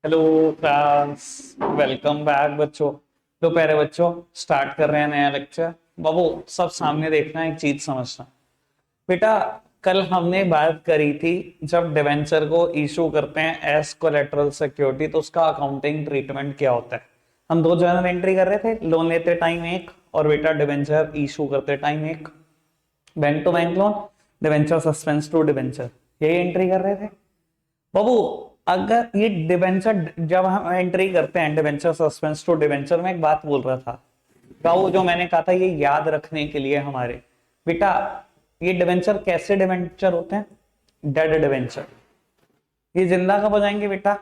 Hello friends, welcome back बच्चों। तो पहले बच्चों स्टार्ट कर रहे हैं नया लेक्चर। बाबू सब सामने देखना, एक चीज समझना। बेटा कल हमने बात करी थी, जब डिवेंचर को इशू करते हैं एज कोलेटरल सिक्योरिटी तो उसका अकाउंटिंग ट्रीटमेंट क्या होता है। हम दो जर्नल एंट्री कर रहे थे, लोन लेते टाइम एक और बेटा डिवेंचर इशू करते टाइम एक। Bank to bank loan, debenture suspense to debenture, यही एंट्री कर रहे थे बाबू। अगर ये डिवेंचर जब हम एंट्री करते हैं डिवेंचर सस्पेंस टू डिवेंचर में एक बात बोल रहा था बाबू, जो मैंने कहा था ये याद रखने के लिए हमारे बेटा, ये डिवेंचर कैसे डिवेंचर होते हैं? Dead debenture. ये जिंदा कब हो जाएंगे बेटा?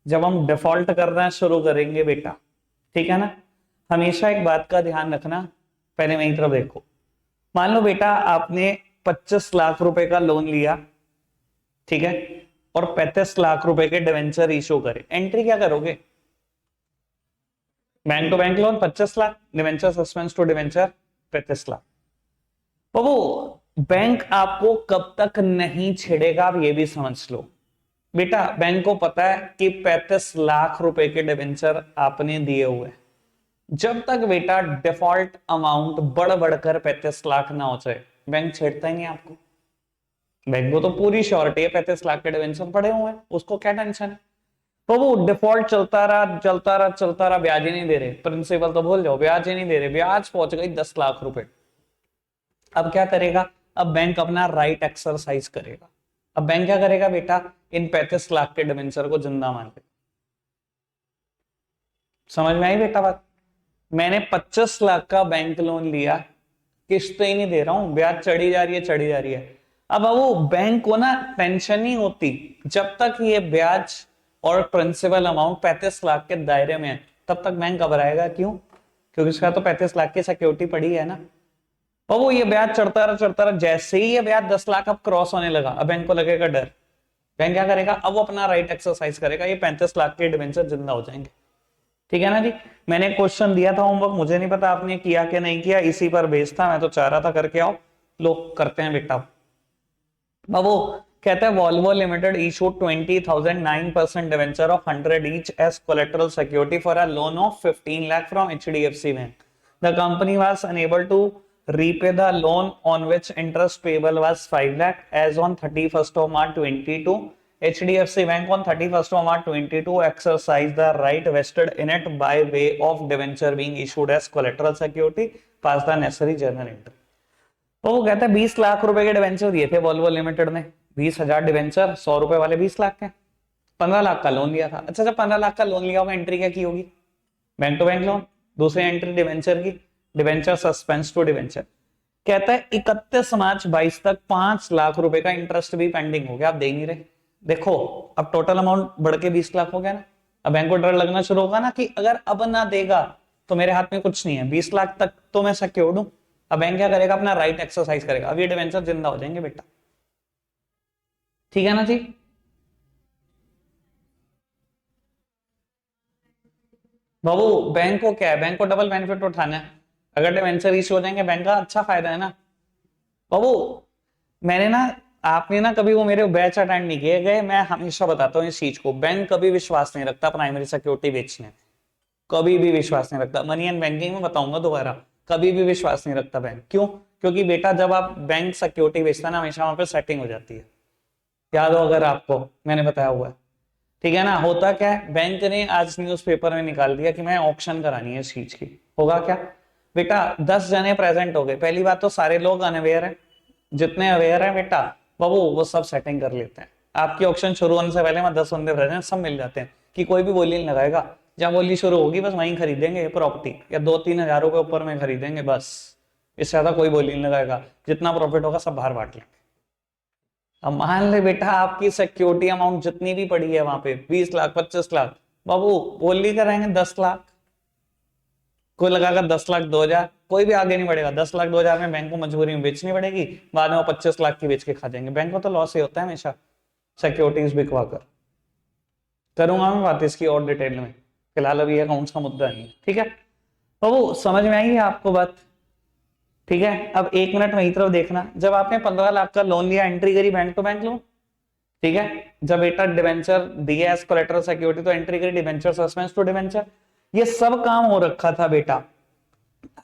जब हम डिफॉल्ट करना शुरू करेंगे बेटा, ठीक है ना। हमेशा एक बात का ध्यान रखना, पहले मेरी तरफ देखो। मान लो बेटा आपने 25 लाख रुपए का लोन लिया, ठीक है, और 35 लाख रुपए के डिवेंचर इशू करे, एंट्री क्या करोगे? Bank to bank loan 25 lakh, debenture suspense to debenture 35 lakh. बाबू बैंक आपको कब तक नहीं छेड़ेगा, आप ये भी समझ लो बेटा। बैंक को पता है कि 35 लाख रुपए के डिवेंचर आपने दिए हुए, जब तक बेटा डिफॉल्ट अमाउंट बढ़ बढ़कर 35 लाख ना हो जाए, बैंक छेड़ता ही नहीं आपको। बैंक को तो पूरी श्योरिटी है 35 लाख के डिवेंचर पड़े हुए हैं, उसको क्या टेंशन है। तो वो डिफॉल्ट चलता रहा चलता रहा चलता रहा, ब्याज ही नहीं दे रहे, प्रिंसिपल तो भूल जाओ, ब्याज ही नहीं दे रहे, ब्याज पहुंच गई 10 लाख रुपए। अब क्या करेगा? अब बैंक अपना राइट एक्सरसाइज करेगा। अब बैंक क्या करेगा बेटा? इन 35 लाख के डिवेंचर को जिंदा मान ले। समझ में आई बेटा बात? मैंने 25 लाख का बैंक लोन लिया, किस्त ही नहीं दे रहा हूं, ब्याज चढ़ी जा रही है चढ़ी जा रही है। अब वो बैंक को ना टेंशन नहीं होती, जब तक ये ब्याज और प्रिंसिपल अमाउंट 35 लाख के दायरे में है तब तक बैंक घबराएगा। क्यों? क्योंकि उसका तो 35 लाख की सिक्योरिटी पड़ी है ना। और वो ये ब्याज चढ़ता रहा, जैसे ही ये ब्याज 10 लाख अब क्रॉस होने लगा, अब बैंक को लगेगा डर। बैंक क्या करेगा? अब वो अपना राइट एक्सरसाइज करेगा, ये 35 लाख के डिवेंचर जिंदा हो जाएंगे। ठीक है ना जी। मैंने क्वेश्चन दिया था होमवर्क, मुझे नहीं पता आपने किया कि नहीं किया, इसी पर बेस्ड था, मैं तो चाह रहा था करके आओ। लोग करते हैं बेटा। बाबू कहते हैं Volvo limited issued 20,000 9% debenture of 100 each as collateral security for a loan of 15 lakh from HDFC bank. The company was unable to repay the loan on which interest payable was 5 lakh as on 31st of March 22. HDFC Bank on 31st of March 22 exercised the right vested in it by way of debenture being issued as collateral security. Pass the necessary journal entry. तो वो कहता है 20 लाख रुपए के debenture दिए थे Volvo limited ने, 20,000 debenture, 100 रुपए वाले 20 लाख के, 15 लाख का लोन लिया था। अच्छा, जब 15 लाख का लोन लिया होगा, एंट्री क्या की होगी? Bank to bank loan. दूसरी एंट्री डिवेंचर की, डिवेंचर सस्पेंस टू डिवेंचर। कहता है 31 मार्च 22 तक 5 लाख रुपए का इंटरेस्ट भी पेंडिंग हो गया, आप दे नहीं रहे। देखो अब टोटल अमाउंट बढ़ के 20 लाख हो गया ना। अब बैंक को डर लगना शुरू होगा ना कि अगर अब ना देगा तो मेरे हाथ में कुछ नहीं है, 20 लाख तक तो मैं सिक्योर्ड हूं। अब बैंक क्या करेगा? अपना राइट एक्सरसाइज करेगा, अब ये डिवेंचर जिंदा हो जाएंगे बेटा। ठीक है ना जी। बाबू बैंक को क्या है? बैंक को डबल बेनिफिट उठाना है। अगर डिवेंचर इश्यू हो जाएंगे, बैंक का अच्छा फायदा है ना बाबू। मैंने ना, आपने ना कभी वो मेरे बैच अटेंड नहीं किए गए, मैं हमेशा बताता हूँ इस चीज को, बैंक कभी विश्वास नहीं रखता प्राइमरी सिक्योरिटी बेचने में, कभी भी विश्वास नहीं रखता। मनी एंड बैंकिंग में बताऊंगा दोबारा, कभी भी विश्वास नहीं रखता बैंक। क्यों? क्योंकि बेटा जब आप बैंक सिक्योरिटी बेचता है ना, हमेशा वहां पे सेटिंग हो जाती है। याद हो अगर आपको, मैंने बताया हुआ है। ठीक है ना। होता क्या है, बैंक ने आज न्यूज़पेपर में निकाल दिया कि मैं ऑक्शन करानी है इस चीज की। होगा क्या बेटा? 10 जने प्रेजेंट हो गए, पहली बात तो सारे लोग अनअवेयर है, जितने अवेयर है बेटा बाबू वो सब सेटिंग कर लेते हैं। आपकी ऑक्शन शुरू होने से पहले 10 बंदे प्रेजेंट, सब मिल जाते हैं कि कोई भी बोली नहीं लगाएगा। जब बोली शुरू होगी बस वहीं खरीदेंगे प्रॉपर्टी, या 2-3 हजार रुपए ऊपर में खरीदेंगे बस, इससे ज्यादा कोई बोली नहीं लगाएगा। जितना प्रॉफिट होगा सब बाहर बांट लेंगे। अब मान ले बेटा आपकी सिक्योरिटी अमाउंट जितनी भी पड़ी है वहां पे 20 लाख 25 लाख, बाबू बोली करेंगे 10 लाख, कोई लगाकर 10 लाख 2,000, कोई भी आगे नहीं बढ़ेगा। 10 लाख 2,000 में बैंक को मजबूरी में बेचनी पड़ेगी, बाद में वो 25 लाख की बेच के खा जाएंगे। बैंक को तो लॉस ही होता है हमेशा सिक्योरिटीज बिकवा कर। करूंगा मैं बात इसकी और डिटेल में, फिलहाल अभी अकाउंट्स का मुद्दा नहीं है। ठीक है, तो वो समझ में आई है आपको बात? ठीक है, अब 1 मिनट मेरी तरफ देखना। जब आपने 15 लाख का लोन लिया, एंट्री करी बैंक टू बैंक लोन, ठीक है, जब बेटा डिवेंचर दिए एज कोलेटरल सिक्योरिटी तो एंट्री करी डिवेंचर सस्पेंस टू डिवेंचर, ये सब काम हो रखा था बेटा।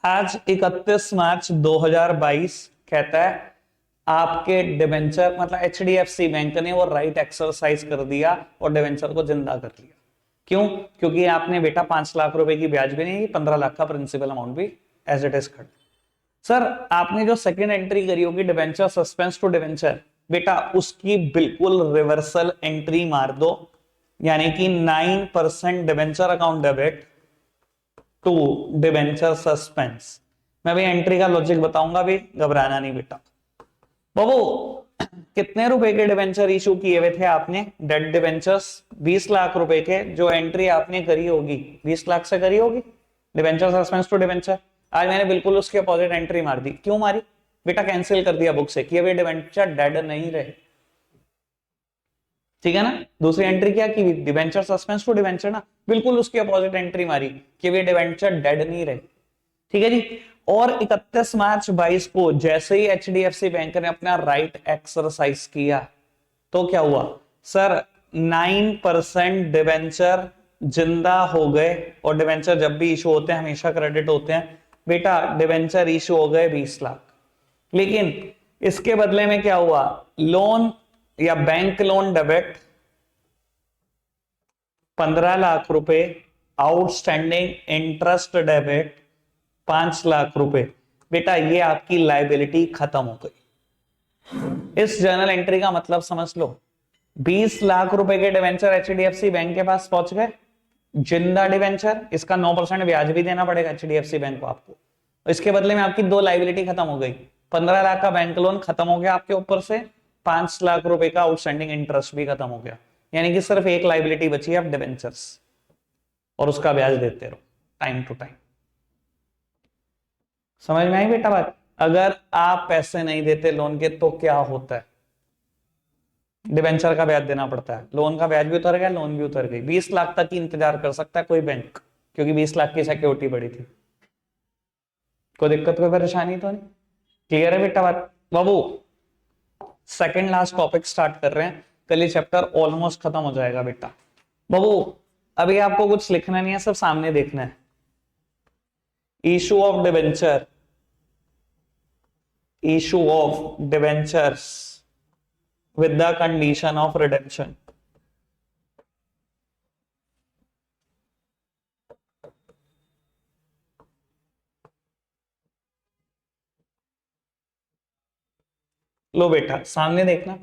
आज 31 मार्च 2022 कहता है आपके डिवेंचर मतलब एचडीएफसी बैंक ने वो राइट एक्सरसाइज कर दिया और डिवेंचर को जिंदा कर लिया। क्यों? क्योंकि आपने बेटा 5 लाख रुपए की ब्याज भी नहीं, 15 लाख का प्रिंसिपल अमाउंट भी एज इट इज खड़ा। सर आपने जो सेकंड एंट्री करी होगी डिवेंचर सस्पेंस टू डिवेंचर, बेटा उसकी बिल्कुल रिवर्सल एंट्री मार दो, यानी कि 9% debenture account debit to debenture suspense. मैं भी एंट्री का लॉजिक बताऊंगा, भी घबराना नहीं बेटा। बाबू कितने रुपए के डिवेंचर इशू किए हुए थे आपने? डेट डिवेंचर्स 20 लाख रुपए के, जो एंट्री आपने करी होगी 20 लाख से करी होगी डिवेंचर सस्पेंस टू डिवेंचर। आज मैंने बिल्कुल उसके अपोजिट एंट्री मार दी। क्यों मारी बेटा? कैंसिल कर दिया बुक से कि अभी डिवेंचर डेड नहीं रहे, ठीक है ना। दूसरी एंट्री क्या की? डिवेंचर सस्पेंस टू डिवेंचर ना, बिल्कुल उसके अपोजिट एंट्री मारी कि वे डिवेंचर डेड नहीं रहे, ठीक है जी। और 31 मार्च 22 को जैसे ही एचडीएफसी बैंक ने अपना राइट एक्सरसाइज किया तो क्या हुआ सर? 9% डिवेंचर जिंदा हो गए, और डिवेंचर जब भी इशू होते हैं हमेशा क्रेडिट होते हैं बेटा। डिवेंचर इशू हो गए 20 लाख, लेकिन इसके बदले में क्या हुआ? लोन या बैंक लोन डेबिट 15 लाख रुपए, आउटस्टैंडिंग इंटरेस्ट डेबिट 5 लाख रुपए। बेटा ये आपकी लाइबिलिटी खत्म हो गई। इस जर्नल एंट्री का मतलब समझ लो, 20 लाख रुपए के डिवेंचर एचडीएफसी बैंक के पास पहुंच गए, जिंदा डिवेंचर, इसका 9% ब्याज भी देना पड़ेगा एचडीएफसी बैंक को आपको। इसके बदले में आपकी दो लाइबिलिटी खत्म हो गई, 15 लाख का बैंक लोन खत्म हो गया आपके ऊपर से, 5 लाख रुपए का आउटस्टैंडिंग इंटरेस्ट भी खत्म हो गया, यानी कि सिर्फ एक लाइबिलिटी बची है, आप डिवेंचर्स, और उसका ब्याज देते रहो टाइम टू टाइम। समझ में आई बेटा बात? अगर आप पैसे नहीं देते लोन के तो क्या होता है? डिवेंचर का ब्याज देना पड़ता है, लोन का ब्याज भी उतर गया, लोन भी उतर गई। 20 लाख तक ही इंतजार कर सकता है कोई बैंक, क्योंकि 20 लाख की सिक्योरिटी बड़ी थी। कोई दिक्कत कोई परेशानी तो नहीं? क्लियर है बेटा बात? बाबू सेकंड लास्ट टॉपिक स्टार्ट कर रहे हैं, कल ये चैप्टर ऑलमोस्ट खत्म हो जाएगा बेटा। बाबू अभी आपको कुछ लिखना नहीं है, सब सामने देखना है। Issue of debenture, issue of debentures with the condition of redemption। लो बेटा सामने देखना।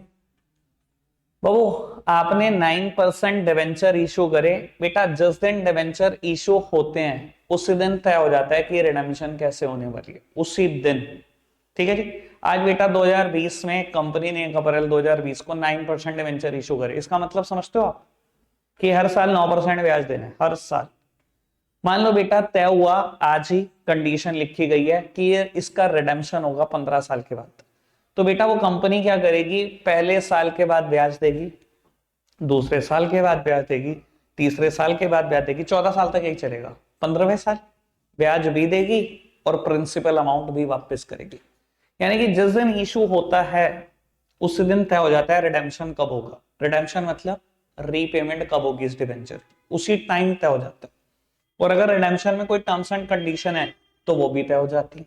बाबू आपने 9% डिवेंचर इशू करे बेटा, जिस दिन डिवेंचर इशू होते हैं उसी दिन तय हो जाता है कि रिडेम्पशन कैसे होने वाली है, उसी दिन, ठीक है जी। आज बेटा 2020 में कंपनी ने 1 अप्रैल 2020 को 9% डिवेंचर इशू करे, इसका मतलब समझते हो आप कि हर साल 9% ब्याज देना है, हर साल। मान लो बेटा तय हुआ, आज ही कंडीशन लिखी गई है कि ये इसका रिडेम्पशन होगा 15 साल के बाद, तो बेटा वो कंपनी क्या करेगी? पहले साल के बाद ब्याज देगी, दूसरे साल के बाद ब्याज देगी, तीसरे साल के बाद ब्याज देगी, 14 साल तक यही चलेगा। 15वें साल ब्याज भी देगी और प्रिंसिपल अमाउंट भी वापस करेगी, यानी कि जिस दिन इशू होता है उस दिन तय हो जाता है रिडेम्पशन कब होगा। रिडेम्पशन मतलब रीपेमेंट कब होगी इस डिवेंचर, उसी टाइम तय हो जाता है। और अगर रिडेम्पशन में कोई टर्म्स एंड कंडीशन है तो वो भी तय हो जाती है,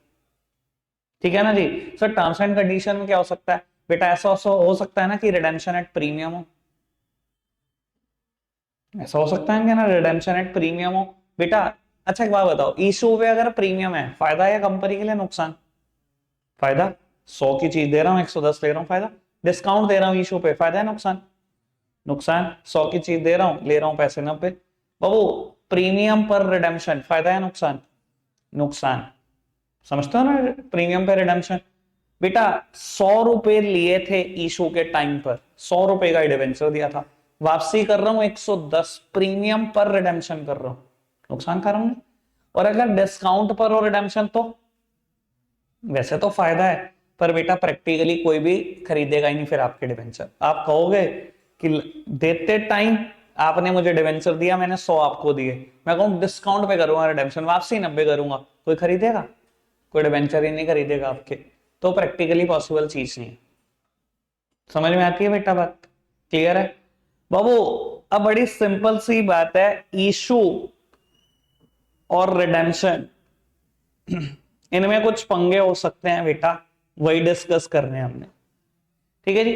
ठीक है ना जी। सर टर्म्स एंड कंडीशन में क्या हो सकता है बेटा? ऐसा हो सकता है ना कि रिडेम्पशन एट प्रीमियम हो, ऐसा हो सकता है क्या ना, रिडेम्पशन एट प्रीमियम हो बेटा। अच्छा एक बात बताओ, इशू पे अगर प्रीमियम है फायदा है कंपनी के लिए नुकसान? फायदा। 100 की चीज दे रहा हूं 110 ले रहा हूं, फायदा। डिस्काउंट दे रहा हूं इशू पे, फायदा है नुकसान? नुकसान। 100 की चीज दे रहा हूं, ले रहा हूं पैसे 90। बाबू प्रीमियम पर रिडेम्पशन फायदा है नुकसान? नुकसान। समझते हो ना, प्रीमियम पे रिडेम्पशन। बेटा 100 रुपए लिए थे इशू के टाइम पर, 100 रुपए का डिवेंचर दिया था, वापसी कर रहा हूं 110, प्रीमियम पर रिडेम्पशन कर रहा हूं, नुकसान कर रहा हूं। और अगर डिस्काउंट पर हो रिडेम्पशन तो वैसे तो फायदा है, पर बेटा प्रैक्टिकली कोई भी खरीदेगा ही नहीं फिर आपके डिवेंचर। आप कहोगे कि देते टाइम आपने मुझे डिवेंचर दिया, मैंने 100 आपको दिए, मैं कहूं डिस्काउंट पे करूंगा रिडेम्पशन, वापसी 90 करूंगा, कोई खरीदेगा? कोई डिवेंचर ही नहीं खरीदेगा आपके, तो प्रैक्टिकली पॉसिबल चीज नहीं है। समझ में आती है बेटा बात? क्लियर है बाबू? अब बड़ी सिंपल सी बात है, इशू और रिडेम्पशन इनमें कुछ पंगे हो सकते हैं बेटा, वही डिस्कस कर रहे हैं हमने। ठीक है जी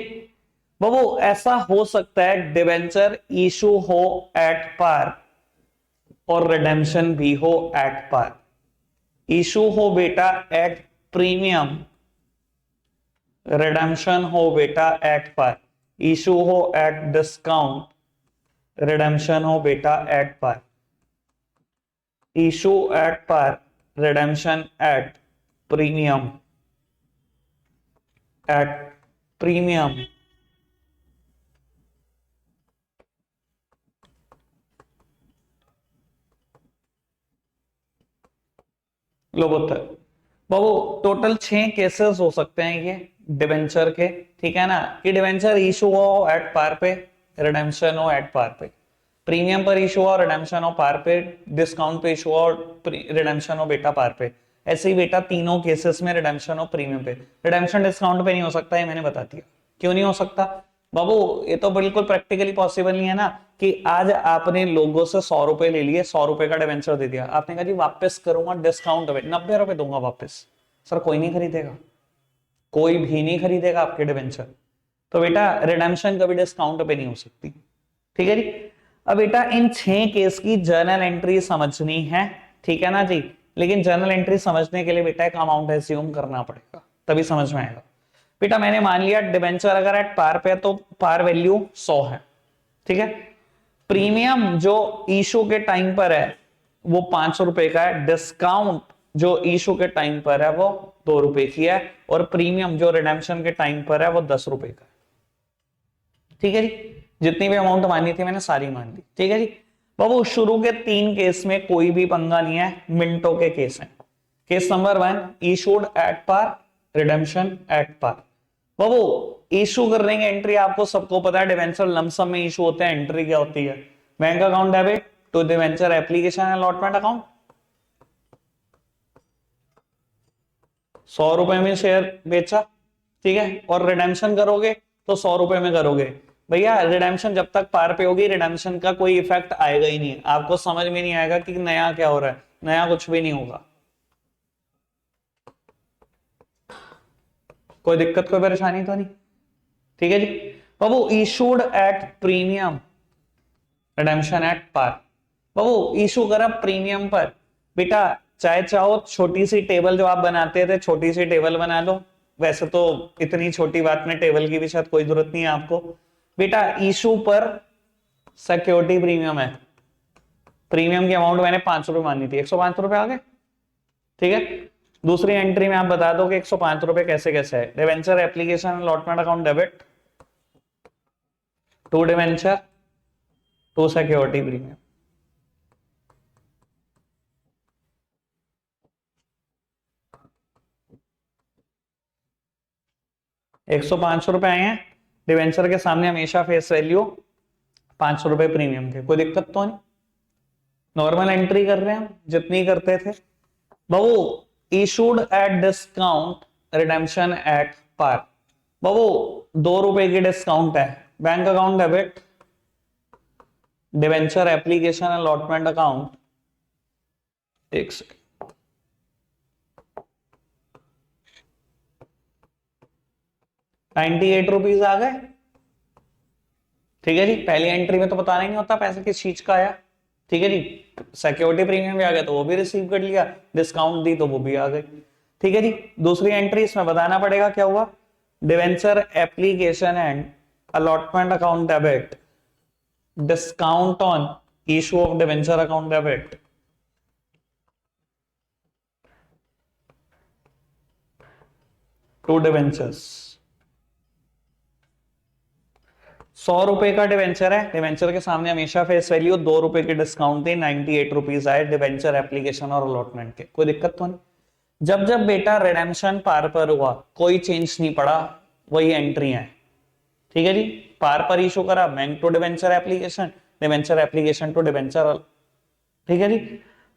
बाबू, ऐसा हो सकता है डिबेंचर इशू हो एट पार और रिडेम्पशन भी हो एट पार। इशू हो बेटा एट प्रीमियम, रिडेम्पशन हो बेटा एट पार। इशू हो एट डिस्काउंट, रिडेम्पशन हो बेटा at par. Issue at par, redemption at premium, at premium. लो बोलते बाबू, टोटल 6 केसेस हो सकते हैं ये डिबेंचर के, ठीक है ना, कि डिबेंचर इशू हो एट पार पे, रिडेम्पशन हो एट पार पे, प्रीमियम पर इशू हो, रिडेम्पशन हो पार पे, डिस्काउंट पे इशू हो और रिडेम्पशन हो बेटा पार पे। ऐसे ही बेटा तीनों केसेस में रिडेम्पशन हो प्रीमियम पे। रिडेम्पशन डिस्काउंट पे नहीं हो सकता, ये मैंने बता दिया। क्यों नहीं हो सकता बाबू? ये तो बिल्कुल प्रैक्टिकली पॉसिबल नहीं है ना, कि आज आपने लोगों से 100 रुपए ले लिए, 100 रुपए का डिबेंचर दे दिया, आपने कहा जी वापस करूंगा डिस्काउंट पे 90 रुपए दूंगा वापस। सर कोई नहीं खरीदेगा, कोई भी नहीं खरीदेगा आपके डिबेंचर। तो बेटा रिडेम्पशन कभी डिस्काउंट पे नहीं हो सकती। ठीक है जी। अब बेटा इन 6 केस की जर्नल एंट्री समझनी है, ठीक है ना जी। लेकिन जर्नल एंट्री समझने के लिए बेटा एक अमाउंट एज्यूम करना पड़ेगा, तभी समझ में आएगा। बेटा मैंने मान लिया डिबेंचर अगर एट पार पे है तो पार वैल्यू 100 है, ठीक है। प्रीमियम जो इशू के टाइम पर है वो 5 रुपए का है, डिस्काउंट जो इशू के टाइम पर है वो 2 रुपए की है, और प्रीमियम जो रिडेम्पशन के टाइम पर है वो 10 रुपए का है। ठीक है जी, जितनी भी अमाउंट मानी थी मैंने सारी मान ली। ठीक है जी बाबू, शुरू के 3 केस में कोई भी पंगा नहीं है, मिनटों के केस हैं। Case number 1, issued at par, redemption at par. बाबू इशू करने की एंट्री आपको सबको पता है, डिवेंचर लमसम में इशू होते हैं, एंट्री क्या होती है? Bank account debit to debenture application allotment account. 100 रुपए में शेयर बेचा, ठीक है, और रिडेम्पशन करोगे तो 100 रुपए में करोगे। भैया रिडेम्पशन जब तक पार पे होगी, रिडेम्पशन का कोई इफेक्ट आएगा ही नहीं, आपको समझ में नहीं आएगा कि नया क्या हो रहा है, नया कुछ भी नहीं होगा। कोई दिक्कत कोई परेशानी तो नहीं? ठीक है जी बाबू, issued at premium, redemption at par. बाबू इशू करा प्रीमियम पर, बेटा चाहे चाहो छोटी सी टेबल जो आप बनाते थे, छोटी सी टेबल बना लो। वैसे तो इतनी छोटी बात में टेबल की भी शायद कोई जरूरत नहीं है आपको। बेटा इशू पर सिक्योरिटी प्रीमियम है, प्रीमियम की अमाउंट मैंने 5 रुपए मानी थी, 105 रुपए आ गए। ठीक है, दूसरी एंट्री में आप बता दो कि 105 रुपए कैसे कैसे है। Debenture application allotment account debit to debenture to security premium. ₹105 आए हैं, डिवेंचर के सामने हमेशा फेस वैल्यू 500 रुपए प्रीमियम के, कोई दिक्कत तो नहीं, नॉर्मल एंट्री कर रहे हैं जितनी करते थे। बाबू issued at discount, redemption at par. बाबू 2 रुपए की डिस्काउंट है, bank account debit, debenture application allotment account. एक सेकेंड, ₹98 आ गए। ठीक है जी, पहली एंट्री में तो बताना ही नहीं होता पैसे किस चीज का आया। ठीक है जी, सिक्योरिटी प्रीमियम भी आ गया तो वो भी रिसीव कर लिया, डिस्काउंट दी तो वो भी आ गई। ठीक है जी, दूसरी एंट्री इसमें बताना पड़ेगा क्या हुआ। Debenture application and allotment account debit, discount on issue of debenture account debit. To debentures, 100 रुपए का डिवेंचर है, डिवेंचर के सामने हमेशा फेस वैल्यू 2 रुपए की डिस्काउंट थी, ₹98 आए डिवेंचर एप्लीकेशन और अलॉटमेंट के, कोई दिक्कत तो नहीं। जब जब बेटा रिडेम्पशन पार पर हुआ कोई चेंज नहीं पड़ा, वही एंट्री है। ठीक है जी, पार पर इशू करा bank to debenture application, debenture application to debenture. ठीक है जी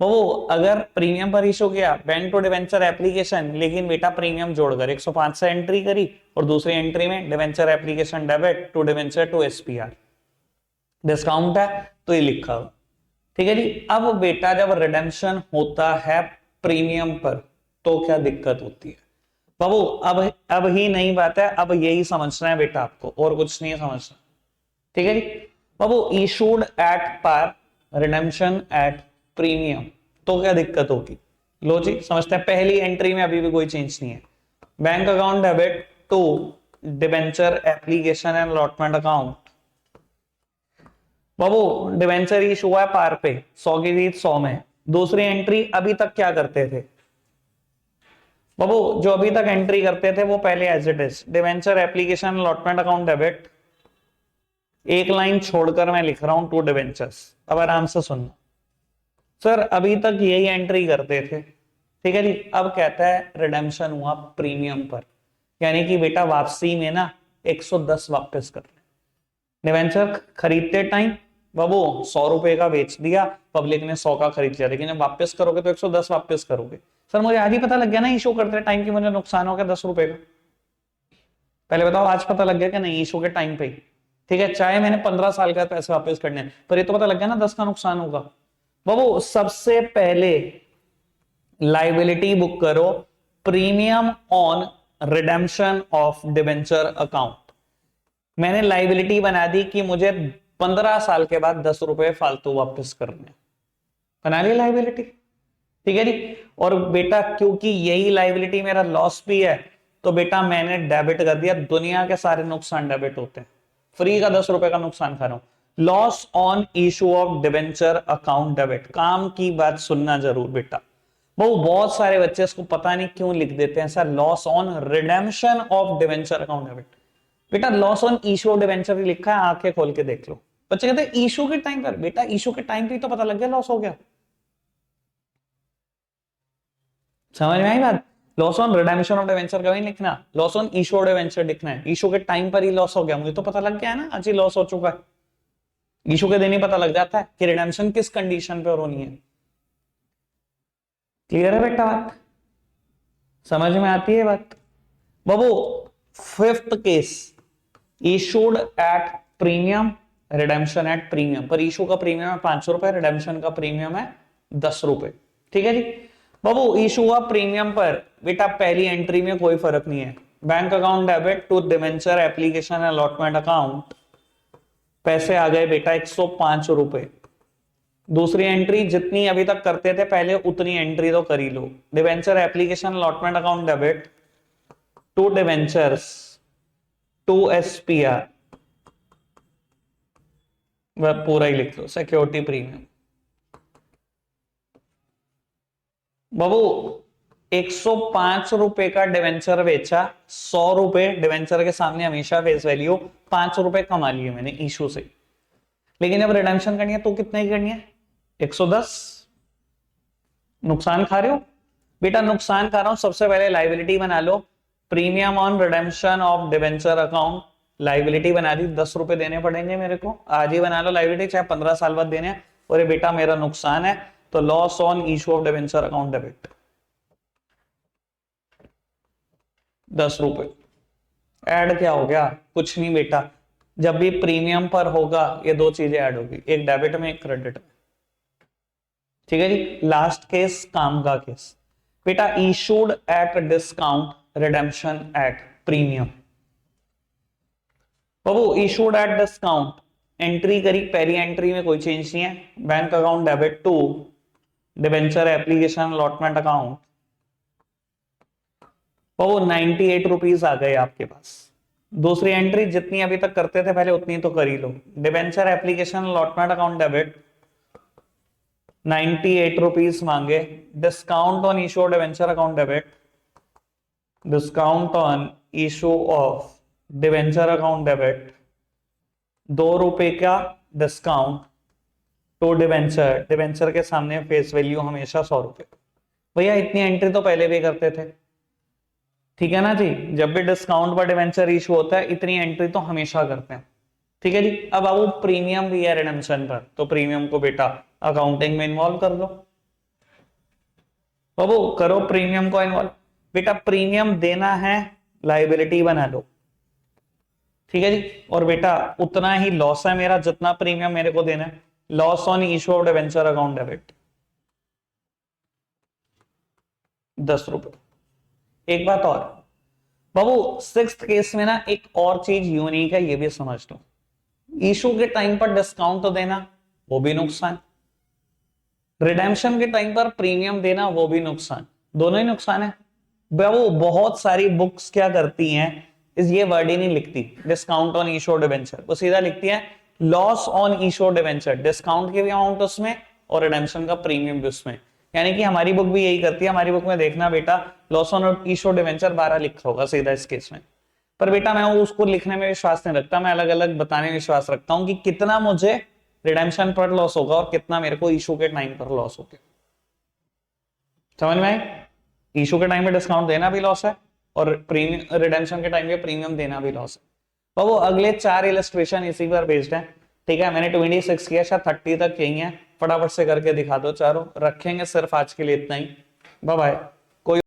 वो अगर प्रीमियम पर इशू किया बैंक टू डिवेंचर एप्लीकेशन, लेकिन बेटा प्रीमियम जोड़कर 105 से एंट्री करी और दूसरी एंट्री में debenture application debit to debenture to SPR, discount है तो ये लिखा हुआ। ठीक है जी। अब बेटा जब रिडेम्पशन होता है प्रीमियम पर तो क्या दिक्कत होती है बाबू? अब ही नई बात है, अब यही समझना है बेटा आपको, और कुछ नहीं समझना। ठीक है जी बाबू। Issued at par, redemption at premium, तो क्या दिक्कत होगी? लो जी समझते हैं। पहली एंट्री में अभी भी कोई चेंज नहीं है। Bank account debit to debenture application and allotment account. बाबू डिबेंचर इशू हुआ है पार पे, 100 की जीत 100 में। दूसरी एंट्री अभी तक क्या करते थे बाबू? जो अभी तक एंट्री करते थे वो पहले as it is debenture application allotment account debit, एक लाइन छोड़कर मैं लिख रहा हूं टू डिबेंचर्स। अब आराम से सुनना सर, अभी तक यही एंट्री करते थे। ठीक है जी। अब कहता है रिडेम्पशन हुआ प्रीमियम पर, यानी कि बेटा वापसी में ना 110 वापस कर रहे। डिवेंचर खरीदते टाइम बाबू 100 रुपए का बेच दिया, पब्लिक ने 100 का खरीद लिया, लेकिन जब वापस करोगे तो 110 वापस करोगे। सर मुझे आज ही पता लग गया ना इशू करते टाइम की मुझे नुकसान हो गया 10 रुपए का। पहले बताओ आज पता लग गया कि नहीं इशू के टाइम पे? ठीक है, चाहे मैंने 15 साल का पैसे वापस करने, पर ये तो पता लग गया ना 10 का नुकसान होगा। बाबू सबसे पहले लाइबिलिटी बुक करो, premium on redemption of debenture account. मैंने लाइबिलिटी बना दी कि मुझे 15 साल के बाद 10 रुपए फालतू वापस करने, बना ली लाइबिलिटी। ठीक है जी। और बेटा क्योंकि यही लाइबिलिटी मेरा लॉस भी है, तो बेटा मैंने डेबिट कर दिया। दुनिया के सारे नुकसान डेबिट होते हैं, फ्री का 10 रुपए का नुकसान खा रहा हूं। Loss on issue of debenture account debit. काम की बात सुनना जरूर बेटा। वो बहुत सारे बच्चे इसको पता नहीं क्यों लिख देते हैं sir loss on redemption of debenture account debit. बेटा loss on issue of debenture ही लिखा है, आंखें खोल के देख लो। बच्चे कहते हैं इशू के टाइम पर। बेटा इशू के टाइम पे तो पता लग गया लॉस हो गया। समझ में आई बात? Loss on redemption of debenture कभी लिखना, loss on issue of debenture लिखना है। इशू के टाइम पर ही लॉस हो गया, मुझे तो पता लग गया है ना आज ही लॉस हो चुका है। इशू के दिन ही पता लग जाता है कि रिडेम्पशन किस कंडीशन पे होनी है। क्लियर है बेटा बात? समझ में आती है बात? बाबू fifth case, issued at premium, redemption at premium. पर इशू का प्रीमियम है 500 रुपए, रिडेम्पशन का प्रीमियम है 10 रुपए। ठीक है जी बाबू। इशू हुआ प्रीमियम पर, बेटा पहली एंट्री में कोई फर्क नहीं है। Bank account debit to debenture application allotment account, पैसे आ गए बेटा 105 रुपए। दूसरी एंट्री जितनी अभी तक करते थे पहले उतनी एंट्री तो कर ही लो। Debenture application allotment account debit to debentures to SPR, वह पूरा ही लिख लो सिक्योरिटी प्रीमियम। बाबू 105 रुपए का डिवेंचर बेचा, 100 रुपए डिवेंचर के सामने हमेशा फेस वैल्यू, 5 रुपए कमा लिए मैंने इशू से। लेकिन जब रिडेम्पशन करनी है तो कितना ही करनी है? 110। नुकसान खा रहे हो बेटा? नुकसान खा रहा हूं। सबसे पहले लाइबिलिटी बना लो, premium on redemption of debenture account. Liability बना दी, 10 रुपए देने पड़ेंगे मेरे को, आज ही बना लो लाइबिलिटी, चाहे 15 साल बाद देने। और ये बेटा मेरा नुकसान है, तो loss on issue of debenture account debit 10 रुपए। ऐड क्या हो गया? कुछ नहीं बेटा, जब भी प्रीमियम पर होगा ये दो चीजें ऐड होगी, एक डेबिट में एक क्रेडिट में। ठीक है जी। लास्ट केस काम का केस, बेटा issued at discount, redemption at premium. बाबू इशूड एट डिस्काउंट, एंट्री करी, पहली एंट्री में कोई चेंज नहीं है। Bank account debit to debenture application allotment account, वो 98 रुपीज आ गए आपके पास। दूसरी एंट्री जितनी अभी तक करते थे पहले उतनी तो कर ही लो। Debenture application allotment account debit 98 rupees मांगे। Discount on issue of debenture account debit, discount on issue of debenture account debit 2 रुपए का डिस्काउंट टू डिबेंचर, डिबेंचर के सामने फेस वैल्यू हमेशा 100 रुपए। भैया इतनी एंट्री तो पहले भी करते थे, ठीक है ना जी। जब भी डिस्काउंट पर डिबेंचर इशू होता है इतनी एंट्री तो हमेशा करते हैं। ठीक है जी। अब आओ प्रीमियम भी है रिडेम्पशन पर, तो प्रीमियम को बेटा अकाउंटिंग में इन्वॉल्व कर दो। बाबू करो प्रीमियम को इन्वॉल्व। बेटा प्रीमियम देना है, लाइबिलिटी बना लो, ठीक है जी। और बेटा उतना ही लॉस है मेरा जितना प्रीमियम मेरे को देना है। Loss on issue of debenture account debit 10 रुपए। एक बात और बाबू, सिक्स्थ केस में ना एक और चीज यूनिक है, ये भी समझ लो। इशू के टाइम पर डिस्काउंट तो देना वो भी नुकसान, रिडेम्पशन के टाइम पर प्रीमियम देना वो भी नुकसान, दोनों ही नुकसान है। वो बहुत सारी बुक्स क्या करती हैं, इस ये वर्ड ही नहीं लिखती डिस्काउंट ऑन इशू डिवेंचर, वो सीधा लिखती है loss on issue debenture, discount की भी अमाउंट उसमें और रिडेम्पशन का प्रीमियम भी उसमें। यानी कि हमारी बुक भी यही करती है। हमारी बुक में देखना बेटा लॉस ऑन इशू डिवेंचर 12 लिखा होगा सीधा इस केस में। पर बेटा मैं उसको लिखने में विश्वास नहीं रखता, मैं अलग अलग बताने में विश्वास रखता हूं कि कितना मुझे रिडेम्पशन पर लॉस होगा और कितना मेरे को इशू के टाइम पर लॉस होगा। समझ में आई? इशू के टाइम पे डिस्काउंट देना भी लॉस है और प्रीमियम रिडेम्पशन के टाइम पे प्रीमियम देना भी लॉस है। तो वो अगले 4 इलस्ट्रेशन इसी पर बेस्ड है, ठीक है। मैंने 26 किया, शायद 30 तक यही है, फटाफट से करके दिखा दो चारों। रखेंगे सिर्फ आज के लिए इतना ही। Bye bye.